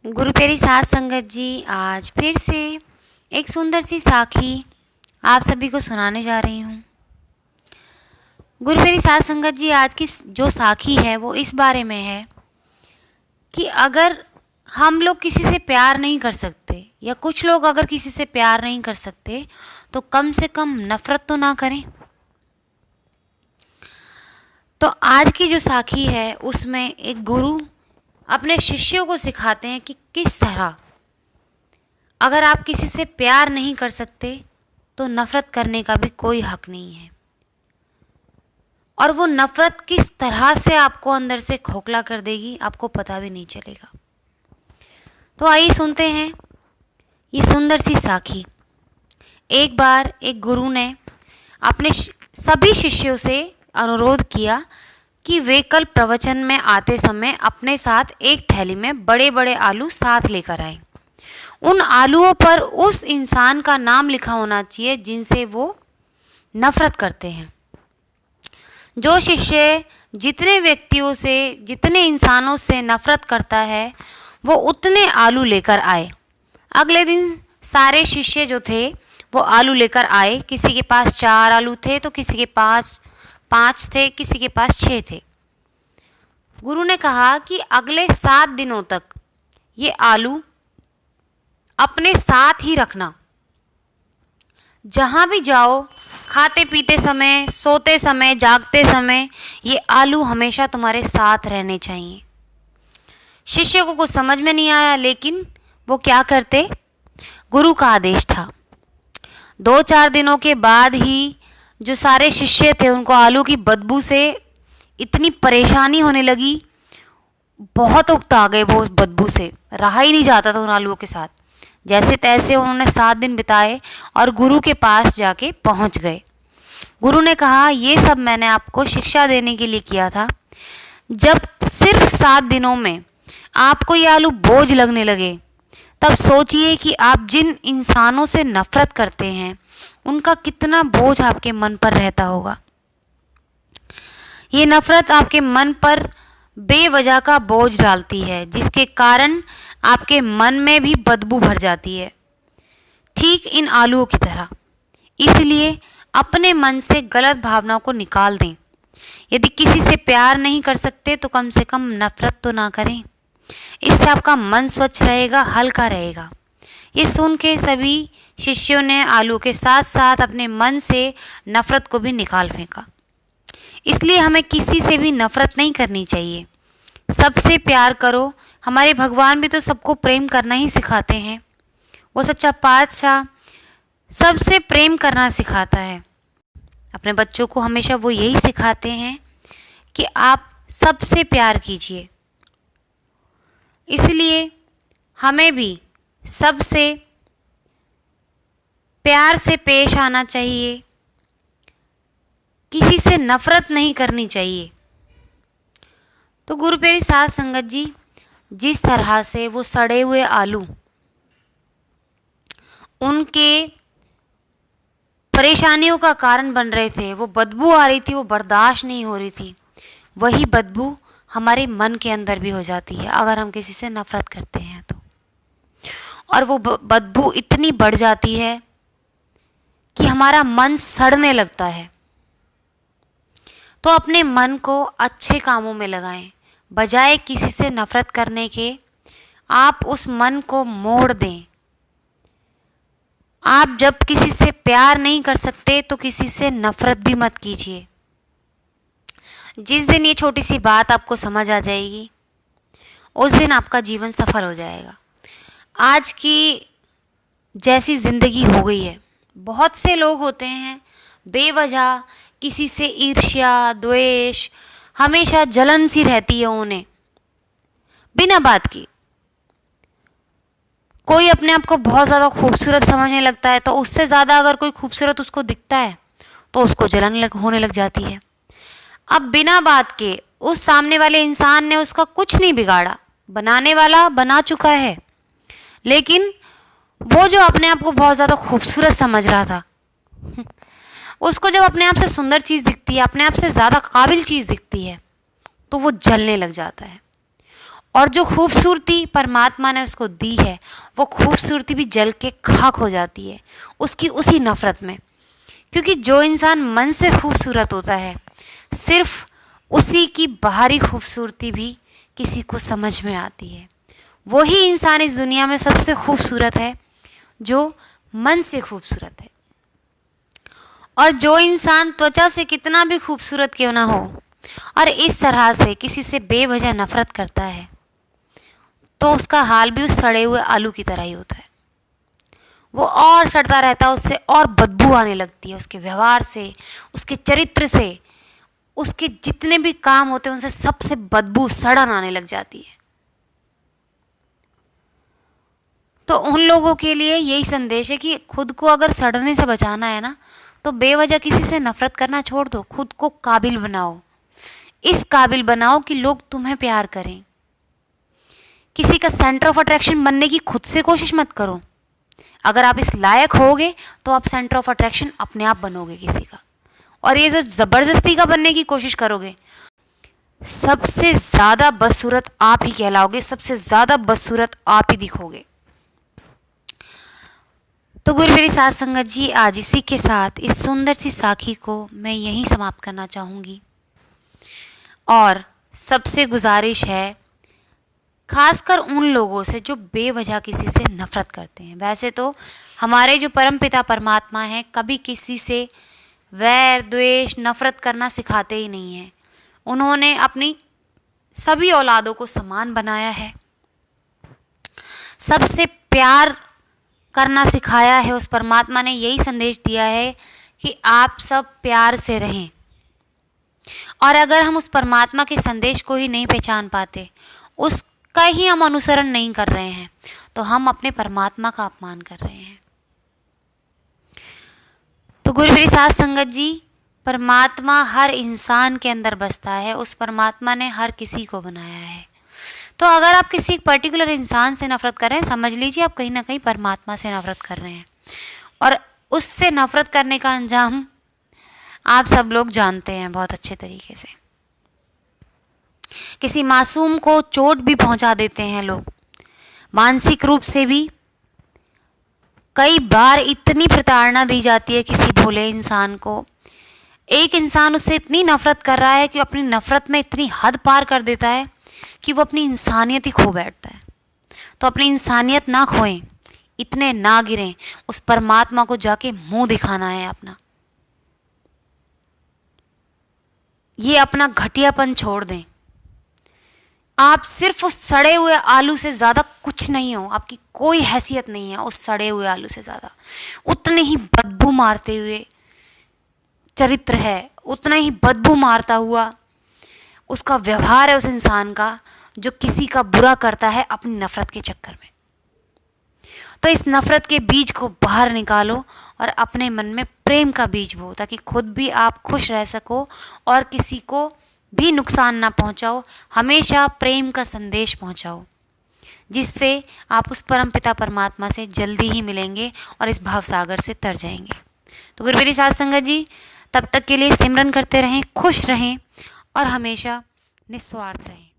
गुरु प्यारी साध संगत जी, आज फिर से एक सुंदर सी साखी आप सभी को सुनाने जा रही हूँ। गुरु प्यारी साध संगत जी, आज की जो साखी है वो इस बारे में है कि अगर हम लोग किसी से प्यार नहीं कर सकते या कुछ लोग अगर किसी से प्यार नहीं कर सकते तो कम से कम नफ़रत तो ना करें। तो आज की जो साखी है उसमें एक गुरु अपने शिष्यों को सिखाते हैं कि किस तरह अगर आप किसी से प्यार नहीं कर सकते तो नफ़रत करने का भी कोई हक नहीं है, और वो नफ़रत किस तरह से आपको अंदर से खोखला कर देगी आपको पता भी नहीं चलेगा। तो आइए सुनते हैं ये सुंदर सी साखी। एक बार एक गुरु ने अपने सभी शिष्यों से अनुरोध किया कि वे कल प्रवचन में आते समय अपने साथ एक थैली में बड़े बड़े आलू साथ लेकर आए। उन आलूओं पर उस इंसान का नाम लिखा होना चाहिए जिनसे वो नफ़रत करते हैं। जो शिष्य जितने व्यक्तियों से, जितने इंसानों से नफ़रत करता है वो उतने आलू लेकर आए। अगले दिन सारे शिष्य जो थे वो आलू लेकर आए। किसी के पास 4 आलू थे तो किसी के पास 5 थे, किसी के पास 6 थे। गुरु ने कहा कि अगले 7 दिनों तक ये आलू अपने साथ ही रखना। जहाँ भी जाओ, खाते पीते समय, सोते समय, जागते समय, ये आलू हमेशा तुम्हारे साथ रहने चाहिए। शिष्य को कुछ समझ में नहीं आया, लेकिन वो क्या करते, गुरु का आदेश था। 2-4 दिनों के बाद ही जो सारे शिष्य थे उनको आलू की बदबू से इतनी परेशानी होने लगी, बहुत उकता गए वो बदबू से, रहा ही नहीं जाता था उन आलूओं के साथ। जैसे तैसे उन्होंने 7 दिन बिताए और गुरु के पास जाके पहुंच गए। गुरु ने कहा, ये सब मैंने आपको शिक्षा देने के लिए किया था। जब सिर्फ 7 दिनों में आपको ये आलू बोझ लगने लगे तब सोचिए कि आप जिन इंसानों से नफ़रत करते हैं उनका कितना बोझ आपके मन पर रहता होगा। ये नफ़रत आपके मन पर बेवजह का बोझ डालती है, जिसके कारण आपके मन में भी बदबू भर जाती है, ठीक इन आलूओं की तरह। इसलिए अपने मन से गलत भावनाओं को निकाल दें। यदि किसी से प्यार नहीं कर सकते तो कम से कम नफ़रत तो ना करें। इससे आपका मन स्वच्छ रहेगा, हल्का रहेगा। ये सुन के सभी शिष्यों ने आलू के साथ साथ अपने मन से नफ़रत को भी निकाल फेंका। इसलिए हमें किसी से भी नफ़रत नहीं करनी चाहिए, सबसे प्यार करो। हमारे भगवान भी तो सबको प्रेम करना ही सिखाते हैं। वो सच्चा पातशाह सबसे प्रेम करना सिखाता है। अपने बच्चों को हमेशा वो यही सिखाते हैं कि आप सबसे प्यार कीजिए। इसलिए हमें भी सबसे प्यार से पेश आना चाहिए, किसी से नफ़रत नहीं करनी चाहिए। तो गुरु प्यारी साध संगत जी, जिस तरह से वो सड़े हुए आलू उनके परेशानियों का कारण बन रहे थे, वो बदबू आ रही थी, वो बर्दाश्त नहीं हो रही थी, वही बदबू हमारे मन के अंदर भी हो जाती है अगर हम किसी से नफ़रत करते हैं तो। और वो बदबू इतनी बढ़ जाती है कि हमारा मन सड़ने लगता है। तो अपने मन को अच्छे कामों में लगाएं, बजाय किसी से नफ़रत करने के। आप उस मन को मोड़ दें। आप जब किसी से प्यार नहीं कर सकते तो किसी से नफ़रत भी मत कीजिए। जिस दिन ये छोटी सी बात आपको समझ आ जाएगी उस दिन आपका जीवन सफल हो जाएगा। आज की जैसी ज़िंदगी हो गई है, बहुत से लोग होते हैं बेवजह किसी से ईर्ष्या, द्वेष, हमेशा जलन सी रहती है उन्हें बिना बात की। कोई अपने आप को बहुत ज़्यादा खूबसूरत समझने लगता है तो उससे ज़्यादा अगर कोई खूबसूरत उसको दिखता है तो उसको जलन होने लग जाती है। अब बिना बात के उस सामने वाले इंसान ने उसका कुछ नहीं बिगाड़ा, बनाने वाला बना चुका है, लेकिन वो जो अपने आप को बहुत ज़्यादा खूबसूरत समझ रहा था उसको जब अपने आप से सुंदर चीज़ दिखती है, अपने आप से ज़्यादा काबिल चीज़ दिखती है तो वो जलने लग जाता है। और जो खूबसूरती परमात्मा ने उसको दी है, वो खूबसूरती भी जल के खाक हो जाती है उसकी उसी नफ़रत में। क्योंकि जो इंसान मन से खूबसूरत होता है, सिर्फ उसी की बाहरी खूबसूरती भी किसी को समझ में आती है। वही इंसान इस दुनिया में सबसे खूबसूरत है जो मन से खूबसूरत है। और जो इंसान त्वचा से कितना भी खूबसूरत क्यों ना हो और इस तरह से किसी से बेवजह नफरत करता है, तो उसका हाल भी उस सड़े हुए आलू की तरह ही होता है। वो और सड़ता रहता है, उससे और बदबू आने लगती है, उसके व्यवहार से, उसके चरित्र से, उसके जितने भी काम होते हैं उनसे सबसे बदबू सड़न आने लग जाती है। तो उन लोगों के लिए यही संदेश है कि खुद को अगर सड़ने से बचाना है ना, तो बेवजह किसी से नफरत करना छोड़ दो। खुद को काबिल बनाओ, इस काबिल बनाओ कि लोग तुम्हें प्यार करें। किसी का सेंटर ऑफ अट्रैक्शन बनने की खुद से कोशिश मत करो। अगर आप इस लायक होगे तो आप सेंटर ऑफ अट्रैक्शन अपने आप बनोगे किसी का। और ये जो ज़बरदस्ती का बनने की कोशिश करोगे, सबसे ज़्यादा बदसूरत आप ही कहलाओगे, सबसे ज़्यादा बदसूरत आप ही दिखोगे। तो गुरु मेरी साथ संगत जी, आज इसी के साथ इस सुंदर सी साखी को मैं यहीं समाप्त करना चाहूँगी। और सबसे गुजारिश है, खासकर उन लोगों से जो बेवजह किसी से नफ़रत करते हैं। वैसे तो हमारे जो परमपिता परमात्मा हैं, कभी किसी से वैर द्वेष नफ़रत करना सिखाते ही नहीं हैं। उन्होंने अपनी सभी औलादों को समान बनाया है, सबसे प्यार करना सिखाया है। उस परमात्मा ने यही संदेश दिया है कि आप सब प्यार से रहें। और अगर हम उस परमात्मा के संदेश को ही नहीं पहचान पाते, उसका ही हम अनुसरण नहीं कर रहे हैं, तो हम अपने परमात्मा का अपमान कर रहे हैं। तो गुरु मेरी साथ संगत जी, परमात्मा हर इंसान के अंदर बसता है। उस परमात्मा ने हर किसी को बनाया है। तो अगर आप किसी पर्टिकुलर इंसान से नफ़रत कर रहे हैं, समझ लीजिए आप कहीं ना कहीं परमात्मा से नफ़रत कर रहे हैं। और उससे नफ़रत करने का अंजाम आप सब लोग जानते हैं बहुत अच्छे तरीके से। किसी मासूम को चोट भी पहुंचा देते हैं लोग, मानसिक रूप से भी। कई बार इतनी प्रताड़ना दी जाती है किसी भोले इंसान को। एक इंसान उससे इतनी नफ़रत कर रहा है कि अपनी नफ़रत में इतनी हद पार कर देता है कि वो अपनी इंसानियत ही खो बैठता है। तो अपनी इंसानियत ना खोएं, इतने ना गिरें, उस परमात्मा को जाके मुंह दिखाना है अपना। ये अपना घटियापन छोड़ दें। आप सिर्फ उस सड़े हुए आलू से ज़्यादा कुछ नहीं हो, आपकी कोई हैसियत नहीं है उस सड़े हुए आलू से ज़्यादा। उतने ही बदबू मारते हुए चरित्र है, उतना ही बदबू मारता हुआ उसका व्यवहार है उस इंसान का, जो किसी का बुरा करता है अपनी नफ़रत के चक्कर में। तो इस नफ़रत के बीज को बाहर निकालो और अपने मन में प्रेम का बीज बो, ताकि खुद भी आप खुश रह सको और किसी को भी नुकसान ना पहुंचाओ। हमेशा प्रेम का संदेश पहुंचाओ, जिससे आप उस परमपिता परमात्मा से जल्दी ही मिलेंगे और इस भाव सागर से तर जाएंगे। तो गुरु मेरी साथ संगत जी, तब तक के लिए सिमरन करते रहें, खुश रहें और हमेशा निस्वार्थ रहें।